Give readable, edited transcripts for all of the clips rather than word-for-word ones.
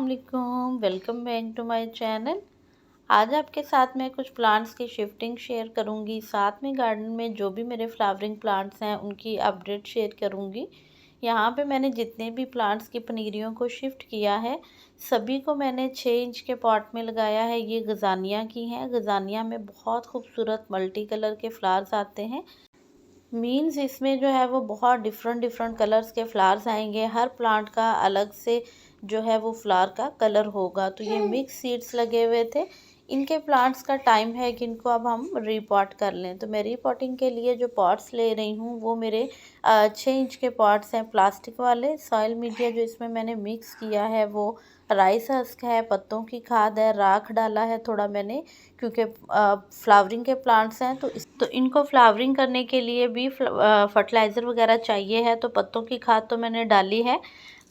अस्सलाम welcome back to my channel. आज आपके साथ मैं कुछ प्लांट्स की शिफ्टिंग शेयर करूंगी, साथ में गार्डन में जो भी मेरे फ्लावरिंग प्लांट्स हैं उनकी अपडेट शेयर करूंगी। यहाँ पे मैंने जितने भी प्लांट्स की पनीरियों को शिफ्ट किया है सभी को मैंने 6 इंच के पॉट में लगाया है। ये गजानिया की हैं। गजानिया में बहुत खूबसूरत मल्टी कलर के फ्लावर्स आते हैं। मीन्स इसमें जो है वो बहुत डिफरेंट डिफरेंट कलर्स के फ्लावर्स आएंगे। हर प्लांट का अलग से जो है वो फ्लावर का कलर होगा। तो ये मिक्स सीड्स लगे हुए थे। इनके प्लांट्स का टाइम है कि इनको अब हम रीपॉट कर लें। तो मैं रीपॉटिंग के लिए जो पॉट्स ले रही हूँ वो मेरे 6 इंच के पॉट्स हैं, प्लास्टिक वाले। सॉइल मीडिया जो इसमें मैंने मिक्स किया है वो राइस हस्क है, पत्तों की खाद है, राख डाला है थोड़ा मैंने, क्योंकि फ्लावरिंग के प्लांट्स हैं तो इनको फ्लावरिंग करने के लिए भी फर्टिलाइज़र वगैरह चाहिए है। तो पत्तों की खाद तो मैंने डाली है।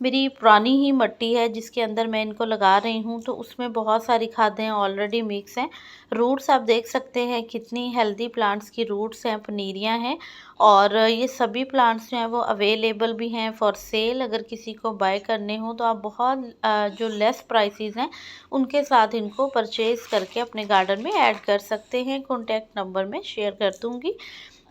मेरी पुरानी ही मिट्टी है जिसके अंदर मैं इनको लगा रही हूँ, तो उसमें बहुत सारी खादें ऑलरेडी मिक्स हैं। रूट्स आप देख सकते हैं कितनी हेल्दी प्लांट्स की रूट्स हैं, पनीरियाँ हैं। और ये सभी प्लांट्स जो हैं वो अवेलेबल भी हैं फॉर सेल। अगर किसी को बाय करने हो तो आप बहुत जो लेस प्राइसेस हैं उनके साथ इनको परचेज़ करके अपने गार्डन में ऐड कर सकते हैं। कॉन्टैक्ट नंबर मैं शेयर कर दूँगी।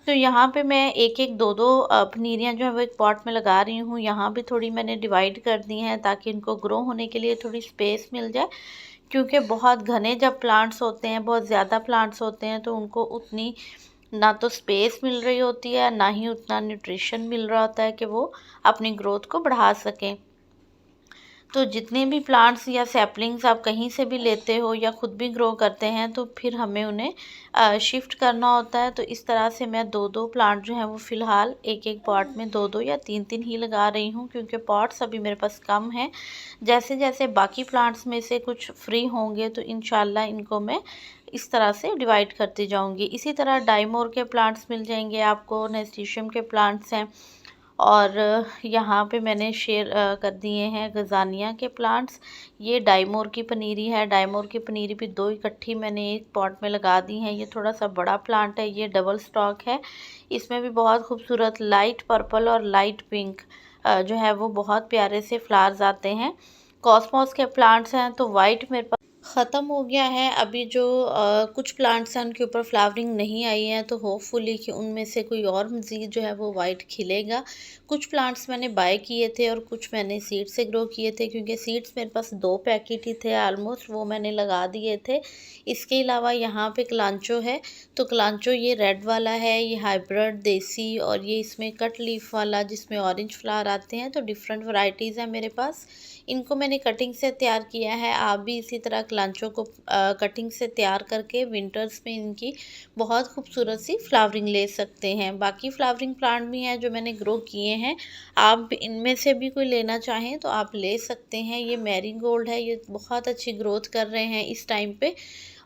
तो यहाँ पे मैं एक एक दो दो पनीरियाँ जो है वो एक पॉट में लगा रही हूँ। यहाँ भी थोड़ी मैंने डिवाइड कर दी हैं ताकि इनको ग्रो होने के लिए थोड़ी स्पेस मिल जाए, क्योंकि बहुत घने जब प्लांट्स होते हैं, बहुत ज़्यादा प्लांट्स होते हैं, तो उनको उतनी ना तो स्पेस मिल रही होती है, ना ही उतना न्यूट्रिशन मिल रहा होता है कि वो अपनी ग्रोथ को बढ़ा सकें। तो जितने भी प्लांट्स या सैपलिंग्स आप कहीं से भी लेते हो या ख़ुद भी ग्रो करते हैं तो फिर हमें उन्हें शिफ्ट करना होता है। तो इस तरह से मैं दो दो प्लांट जो हैं वो फ़िलहाल एक एक पॉट में दो दो या तीन तीन ही लगा रही हूँ, क्योंकि पॉट्स अभी मेरे पास कम हैं। जैसे जैसे बाकी प्लांट्स में से कुछ फ्री होंगे तो इंशाल्लाह इनको मैं इस तरह से डिवाइड करती जाऊंगी। इसी तरह डाइमोर के प्लांट्स मिल जाएंगे आपको, नेस्टीशियम के प्लांट्स हैं। और यहाँ पे मैंने शेयर कर दिए हैं गजानिया के प्लांट्स। ये डाइमोर की पनीरी है। डाइमोर की पनीरी भी दो इकट्ठी मैंने एक पॉट में लगा दी हैं। ये थोड़ा सा बड़ा प्लांट है, ये डबल स्टॉक है। इसमें भी बहुत खूबसूरत लाइट पर्पल और लाइट पिंक जो है वो बहुत प्यारे से फ्लावर्स आते हैं। कॉस्मोस के प्लांट्स हैं तो वाइट मेरे पास ख़त्म हो गया है। अभी जो कुछ प्लांट्स हैं उनके ऊपर फ्लावरिंग नहीं आई है, तो होपफुली कि उनमें से कोई और मज़ीद जो है वो वाइट खिलेगा। कुछ प्लांट्स मैंने बाय किए थे और कुछ मैंने सीड से ग्रो किए थे, क्योंकि सीड्स मेरे पास 2 पैकेट ही थे ऑलमोस्ट, वो मैंने लगा दिए थे। इसके अलावा यहाँ पे कलांचो है। तो कलांचो ये रेड वाला है, ये हाइब्रिड देसी, और ये इसमें कट लीफ वाला जिसमें ऑरेंज फ्लावर आते हैं। तो डिफरेंट वैरायटीज़ हैं मेरे पास। इनको मैंने कटिंग से तैयार किया है। आप भी इसी तरह कलांचों को कटिंग से तैयार करके विंटर्स में इनकी बहुत खूबसूरत सी फ्लावरिंग ले सकते हैं। बाकी फ्लावरिंग प्लांट भी हैं जो मैंने ग्रो किए हैं। आप इनमें से भी कोई लेना चाहें तो आप ले सकते हैं। ये मैरीगोल्ड है, ये बहुत अच्छी ग्रोथ कर रहे हैं इस टाइम पे।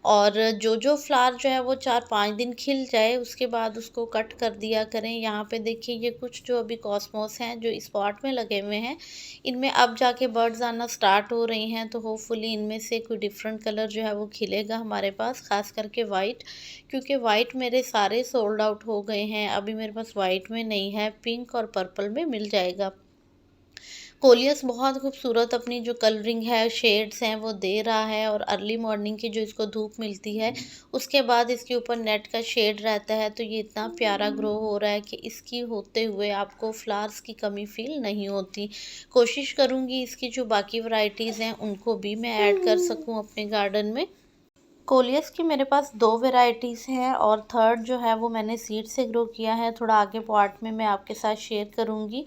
और जो फ्लावर जो है वो 4-5 दिन खिल जाए उसके बाद उसको कट कर दिया करें। यहाँ पे देखिए ये कुछ जो अभी कॉस्मोस हैं जो इस पॉट में लगे हुए हैं, इनमें अब जाके बर्ड्स आना स्टार्ट हो रही हैं। तो होपफुली इनमें से कोई डिफरेंट कलर जो है वो खिलेगा हमारे पास, ख़ास करके वाइट, क्योंकि वाइट मेरे सारे सोल्ड आउट हो गए हैं। अभी मेरे पास वाइट में नहीं है, पिंक और पर्पल में मिल जाएगा। कोलियस बहुत खूबसूरत अपनी जो कलरिंग है, शेड्स हैं वो दे रहा है। और अर्ली मॉर्निंग की जो इसको धूप मिलती है उसके बाद इसके ऊपर नेट का शेड रहता है, तो ये इतना प्यारा ग्रो हो रहा है कि इसकी होते हुए आपको फ्लावर्स की कमी फील नहीं होती। कोशिश करूँगी इसकी जो बाकी वैरायटीज़ हैं उनको भी मैं ऐड कर सकूँ अपने गार्डन में। कोलियस की मेरे पास 2 वैरायटीज़ हैं और थर्ड जो है वो मैंने सीड से ग्रो किया है। थोड़ा आगे पॉट में मैं आपके साथ शेयर करूँगी।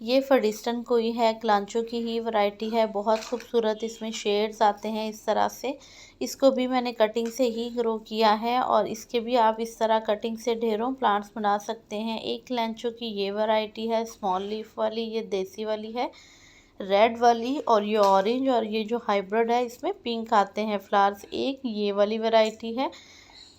ये फर्डिस्टन कोई है, क्लांचो की ही वैरायटी है। बहुत खूबसूरत इसमें शेड्स आते हैं इस तरह से। इसको भी मैंने कटिंग से ही ग्रो किया है और इसके भी आप इस तरह कटिंग से ढेरों प्लांट्स बना सकते हैं। एक क्लांचो की ये वैरायटी है स्मॉल लीफ वाली, ये देसी वाली है रेड वाली, और ये ऑरेंज, और ये जो हाइब्रिड है इसमें पिंक आते हैं फ्लावर्स। एक ये वाली वैरायटी है।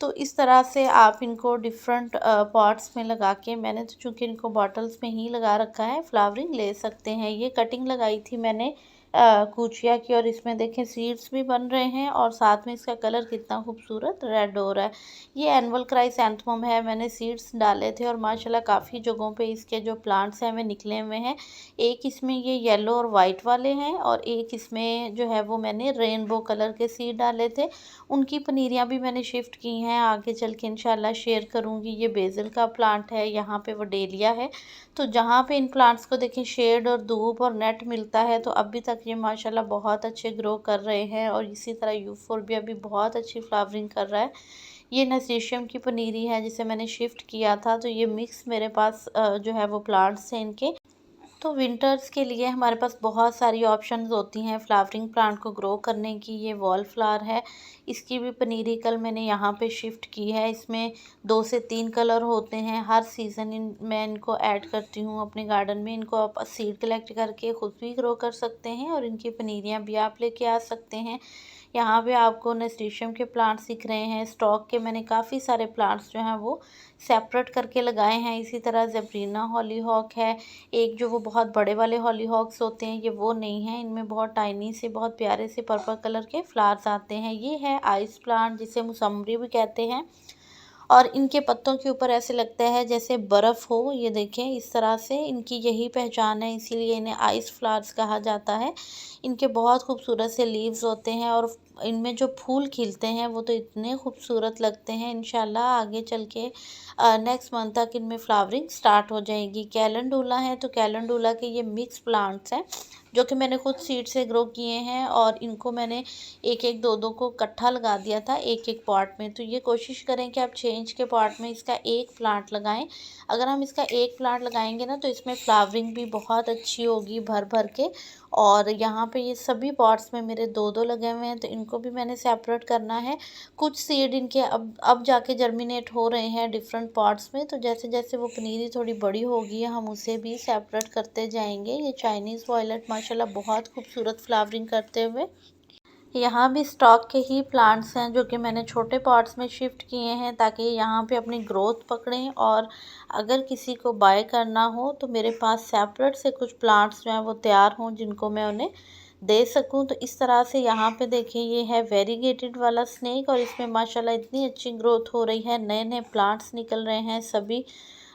तो इस तरह से आप इनको डिफरेंट पॉट्स में लगा के, मैंने तो चूँकि इनको बॉटल्स में ही लगा रखा है, फ्लावरिंग ले सकते हैं। ये कटिंग लगाई थी मैंने कुचिया की, और इसमें देखें सीड्स भी बन रहे हैं और साथ में इसका कलर कितना खूबसूरत रेड हो रहा है। ये एनुअल क्राइसैंथेमम है, मैंने सीड्स डाले थे और माशाल्लाह काफ़ी जगहों पे इसके जो प्लांट्स हैं हमें निकले हुए हैं। एक इसमें ये येलो और वाइट वाले हैं और एक इसमें जो है वो मैंने रेनबो कलर के सीड डाले थे। उनकी पनीरियाँ भी मैंने शिफ्ट की हैं, आगे चल के इंशाल्लाह शेयर करूँगी। ये बेसिल का प्लांट है, यहाँ पे वो डेलिया है। तो जहाँ पे इन प्लांट्स को देखें शेड और धूप और नेट मिलता है तो अभी तक ये माशाल्लाह बहुत अच्छे ग्रो कर रहे हैं। और इसी तरह यूफोर्बिया भी बहुत अच्छी फ्लावरिंग कर रहा है। ये नसीशियम की पनीरी है जिसे मैंने शिफ्ट किया था, तो ये मिक्स मेरे पास जो है वो प्लांट्स हैं इनके। तो विंटर्स के लिए हमारे पास बहुत सारी ऑप्शंस होती हैं फ्लावरिंग प्लांट को ग्रो करने की। ये वॉल फ्लावर है, इसकी भी पनीरी कल मैंने यहाँ पे शिफ्ट की है। इसमें 2 से 3 कलर होते हैं, हर सीज़न मैं इनको ऐड करती हूँ अपने गार्डन में। इनको आप सीड कलेक्ट करके ख़ुद भी ग्रो कर सकते हैं और इनकी पनीरियाँ भी आप लेके आ सकते हैं। यहाँ पे आपको नस्टेशियम के प्लांट्स दिख रहे हैं, स्टॉक के मैंने काफ़ी सारे प्लांट्स जो हैं वो सेपरेट करके लगाए हैं। इसी तरह ज़ेब्रीना हॉलीहॉक है, एक जो वो बहुत बड़े वाले हॉलीहॉक्स होते हैं, ये वो नहीं है, इनमें बहुत टाइनी से बहुत प्यारे से पर्पल कलर के फ्लावर्स आते हैं। ये है आइस प्लांट जिसे मुसम्मरी भी कहते हैं और इनके पत्तों के ऊपर ऐसे लगता है जैसे बर्फ़ हो। ये देखें इस तरह से, इनकी यही पहचान है, इसीलिए इन्हें आइस फ्लावर्स कहा जाता है। इनके बहुत खूबसूरत से लीव्स होते हैं और इनमें जो फूल खिलते हैं वो तो इतने खूबसूरत लगते हैं। इंशाल्लाह आगे चल के नेक्स्ट मंथ तक इनमें फ्लावरिंग स्टार्ट हो जाएगी। कैलेंडुला है, तो कैलेंडुला के ये मिक्स प्लांट्स हैं जो कि मैंने खुद सीड से ग्रो किए हैं और इनको मैंने एक एक दो दो को इकट्ठा लगा दिया था एक एक पॉट में। तो ये कोशिश करें कि आप चेंज के पॉट में इसका एक प्लांट लगाएं। अगर हम इसका एक प्लांट लगाएंगे ना तो इसमें फ्लावरिंग भी बहुत अच्छी होगी भर भर के। और यहाँ पे ये सभी पॉट्स में मेरे दो दो लगे हुए हैं, तो इनको भी मैंने सेपरेट करना है। कुछ सीड इनके अब जाके जर्मिनेट हो रहे हैं डिफरेंट पॉट्स में, तो जैसे जैसे वो पनीरी थोड़ी बड़ी होगी हम उसे भी सेपरेट करते जाएंगे। ये चाइनीज़ वॉयलेट माशाल्लाह बहुत खूबसूरत फ्लावरिंग करते हुए। यहाँ भी स्टॉक के ही प्लांट्स हैं जो कि मैंने छोटे पॉट्स में शिफ्ट किए हैं ताकि यहाँ पे अपनी ग्रोथ पकड़ें। और अगर किसी को बाय करना हो तो मेरे पास सेपरेट से कुछ प्लांट्स जो हैं वो तैयार हों जिनको मैं उन्हें दे सकूं। तो इस तरह से यहाँ पे देखिए ये है वेरीगेटेड वाला स्नेक और इसमें माशाल्लाह इतनी अच्छी ग्रोथ हो रही है, नए नए प्लांट्स निकल रहे हैं सभी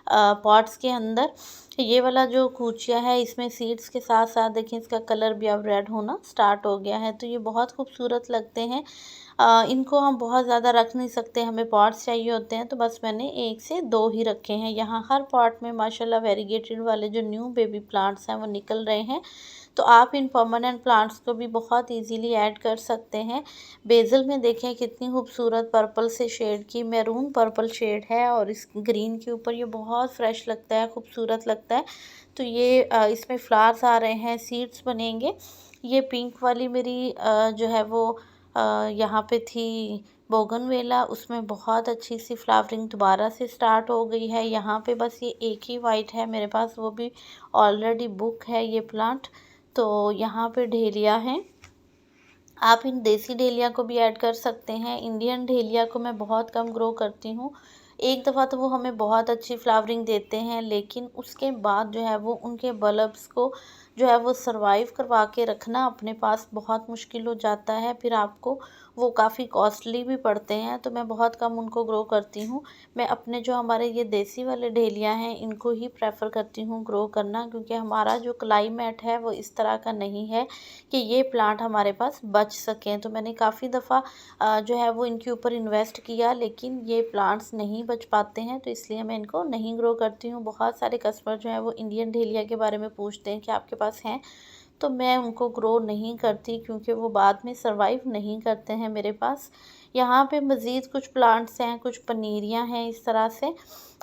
पॉट्स के अंदर। ये वाला जो कूचिया है इसमें सीड्स के साथ साथ देखिए इसका कलर भी अब रेड होना स्टार्ट हो गया है, तो ये बहुत खूबसूरत लगते हैं। इनको हम बहुत ज़्यादा रख नहीं सकते, हमें पॉट्स चाहिए होते हैं, तो बस मैंने 1 से 2 ही रखे हैं। यहाँ हर पॉट में माशाल्लाह वेरीगेटेड वाले जो न्यू बेबी प्लांट्स हैं वो निकल रहे हैं। तो आप इन परमानेंट प्लांट्स को भी बहुत इजीली ऐड कर सकते हैं। बेसिल में देखें कितनी खूबसूरत पर्पल से शेड की मैरून पर्पल शेड है और इस ग्रीन के ऊपर ये बहुत फ्रेश लगता है, खूबसूरत लगता है। तो ये इसमें फ्लावर्स आ रहे हैं, सीड्स बनेंगे। ये पिंक वाली मेरी जो है वो यहाँ पे थी बोगनवेला, उसमें बहुत अच्छी सी फ्लावरिंग दोबारा से स्टार्ट हो गई है। यहाँ पे बस ये एक ही वाइट है मेरे पास, वो भी ऑलरेडी बुक है ये प्लांट। तो यहाँ पे डेलिया हैं, आप इन देसी डेलिया को भी ऐड कर सकते हैं। इंडियन डेलिया को मैं बहुत कम ग्रो करती हूँ, एक दफ़ा तो वो हमें बहुत अच्छी फ्लावरिंग देते हैं लेकिन उसके बाद जो है वो उनके बल्ब्स को जो है वो सरवाइव करवा के रखना अपने पास बहुत मुश्किल हो जाता है, फिर आपको वो काफ़ी कॉस्टली भी पड़ते हैं। तो मैं बहुत कम उनको ग्रो करती हूँ। मैं अपने जो हमारे ये देसी वाले डेलिया हैं इनको ही प्रेफर करती हूँ ग्रो करना, क्योंकि हमारा जो क्लाइमेट है वो इस तरह का नहीं है कि ये प्लांट हमारे पास बच सकें। तो मैंने काफ़ी दफ़ा जो है वो इनके ऊपर इन्वेस्ट किया लेकिन ये प्लांट्स नहीं बच पाते हैं, तो इसलिए मैं इनको नहीं ग्रो करती हूँ। बहुत सारे कस्टमर जो हैं वो इंडियन डेलिया के बारे में पूछते हैं कि आपके पास हैं, तो मैं उनको ग्रो नहीं करती क्योंकि वो बाद में सरवाइव नहीं करते हैं मेरे पास। यहाँ पे मज़ीद कुछ प्लांट्स हैं, कुछ पनीरियाँ हैं इस तरह से।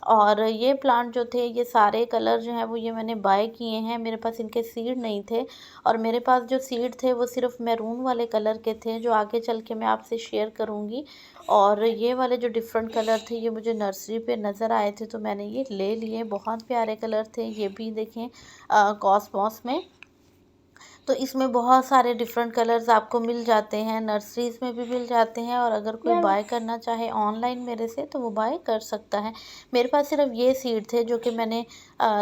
और ये प्लांट जो थे ये सारे कलर जो हैं वो ये मैंने बाय किए हैं, मेरे पास इनके सीड नहीं थे। और मेरे पास जो सीड थे वो सिर्फ मैरून वाले कलर के थे जो आगे चल के मैं आपसे शेयर करूँगी। और ये वाले जो डिफरेंट कलर थे ये मुझे नर्सरी पे नज़र आए थे तो मैंने ये ले लिए, बहुत प्यारे कलर थे। ये भी देखें कॉस्मॉस में। तो इसमें बहुत सारे डिफरेंट कलर्स आपको मिल जाते हैं, नर्सरीज़ में भी मिल जाते हैं, और अगर कोई बाय करना चाहे ऑनलाइन मेरे से तो वो बाय कर सकता है। मेरे पास सिर्फ ये सीड थे जो कि मैंने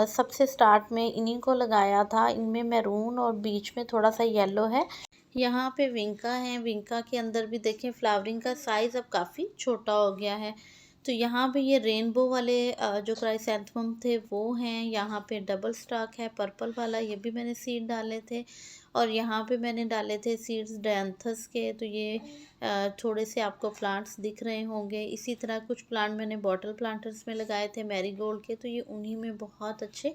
सबसे स्टार्ट में इन्हीं को लगाया था। इनमें मैरून और बीच में थोड़ा सा येलो है। यहाँ पे विंका है, विंका के अंदर भी देखें फ्लावरिंग का साइज़ अब काफ़ी छोटा हो गया है। तो यहाँ पे ये रेनबो वाले जो क्राइसैंथेमम थे वो हैं। यहाँ पे डबल स्टाक है पर्पल वाला, ये भी मैंने सीड डाले थे। और यहाँ पे मैंने डाले थे सीड्स डैंथस के। तो ये थोड़े से आपको प्लांट्स दिख रहे होंगे। इसी तरह कुछ प्लांट मैंने बॉटल प्लांटर्स में लगाए थे मैरीगोल्ड के, तो ये उन्हीं में बहुत अच्छे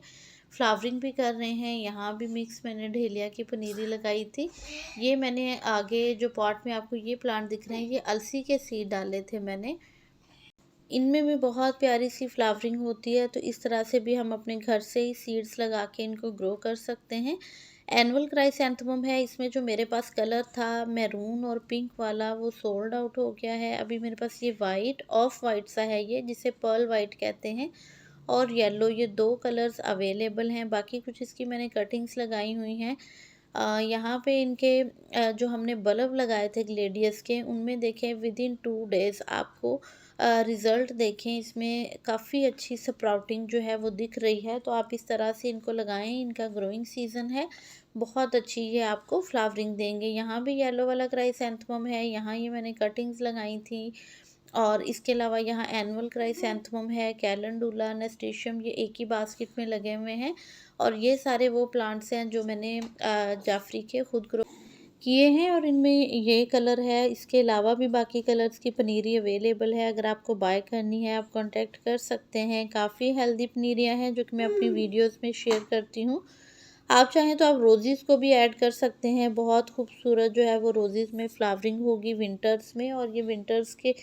फ्लावरिंग भी कर रहे हैं। यहाँ भी मिक्स मैंने डेलिया की पनीरी लगाई थी। ये मैंने आगे जो पॉट में आपको ये प्लांट दिख रहे हैं, ये अलसी के सीड डाले थे मैंने। इनमें भी बहुत प्यारी सी फ्लावरिंग होती है। तो इस तरह से भी हम अपने घर से ही सीड्स लगा के इनको ग्रो कर सकते हैं। एनुअल क्राइसैंथेमम है, इसमें जो मेरे पास कलर था मैरून और पिंक वाला वो सोल्ड आउट हो गया है। अभी मेरे पास ये वाइट ऑफ वाइट सा है, ये जिसे पर्ल वाइट कहते हैं, और येलो, ये दो कलर्स अवेलेबल हैं। बाकी कुछ इसकी मैंने कटिंग्स लगाई हुई हैं। यहाँ पे इनके जो हमने बल्ब लगाए थे ग्लेडियस के, उनमें देखें विद इन 2 डेज़ आपको रिज़ल्ट देखें, इसमें काफ़ी अच्छी स्प्राउटिंग जो है वो दिख रही है। तो आप इस तरह से इनको लगाएं, इनका ग्रोइंग सीज़न है, बहुत अच्छी ये आपको फ्लावरिंग देंगे। यहाँ भी येलो वाला क्राइसैंथेमम है, यहाँ ये मैंने कटिंग्स लगाई थी। और इसके अलावा यहाँ एनुअल क्राइसैंथेमम है, कैलेंडुला, नेस्टेशियम, ये एक ही बास्केट में लगे हुए हैं। और ये सारे वो प्लांट्स हैं जो मैंने जाफरी के खुद ग्रो किए हैं, और इनमें ये कलर है। इसके अलावा भी बाकी कलर्स की पनीरी अवेलेबल है, अगर आपको बाय करनी है आप कांटेक्ट कर सकते हैं। काफ़ी हेल्दी पनीरियाँ हैं जो कि मैं अपनी वीडियोस में शेयर करती हूँ। आप चाहें तो आप रोज़ेज़ को भी ऐड कर सकते हैं, बहुत खूबसूरत जो है वो रोज़ेज़ में फ्लावरिंग होगी विंटर्स में, और ये विंटर्स के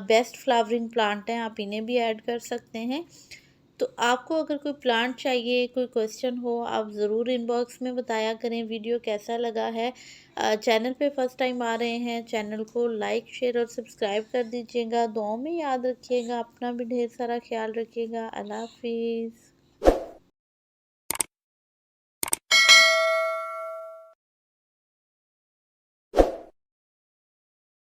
बेस्ट फ्लावरिंग प्लांट हैं, आप इन्हें भी ऐड कर सकते हैं। तो आपको अगर कोई प्लांट चाहिए, कोई क्वेश्चन हो, आप ज़रूर इनबॉक्स में बताया करें। वीडियो कैसा लगा है, चैनल पे फर्स्ट टाइम आ रहे हैं, चैनल को लाइक शेयर और सब्सक्राइब कर दीजिएगा। दुआओं में याद रखिएगा, अपना भी ढेर सारा ख्याल रखिएगा। अल्लाह हाफिज़।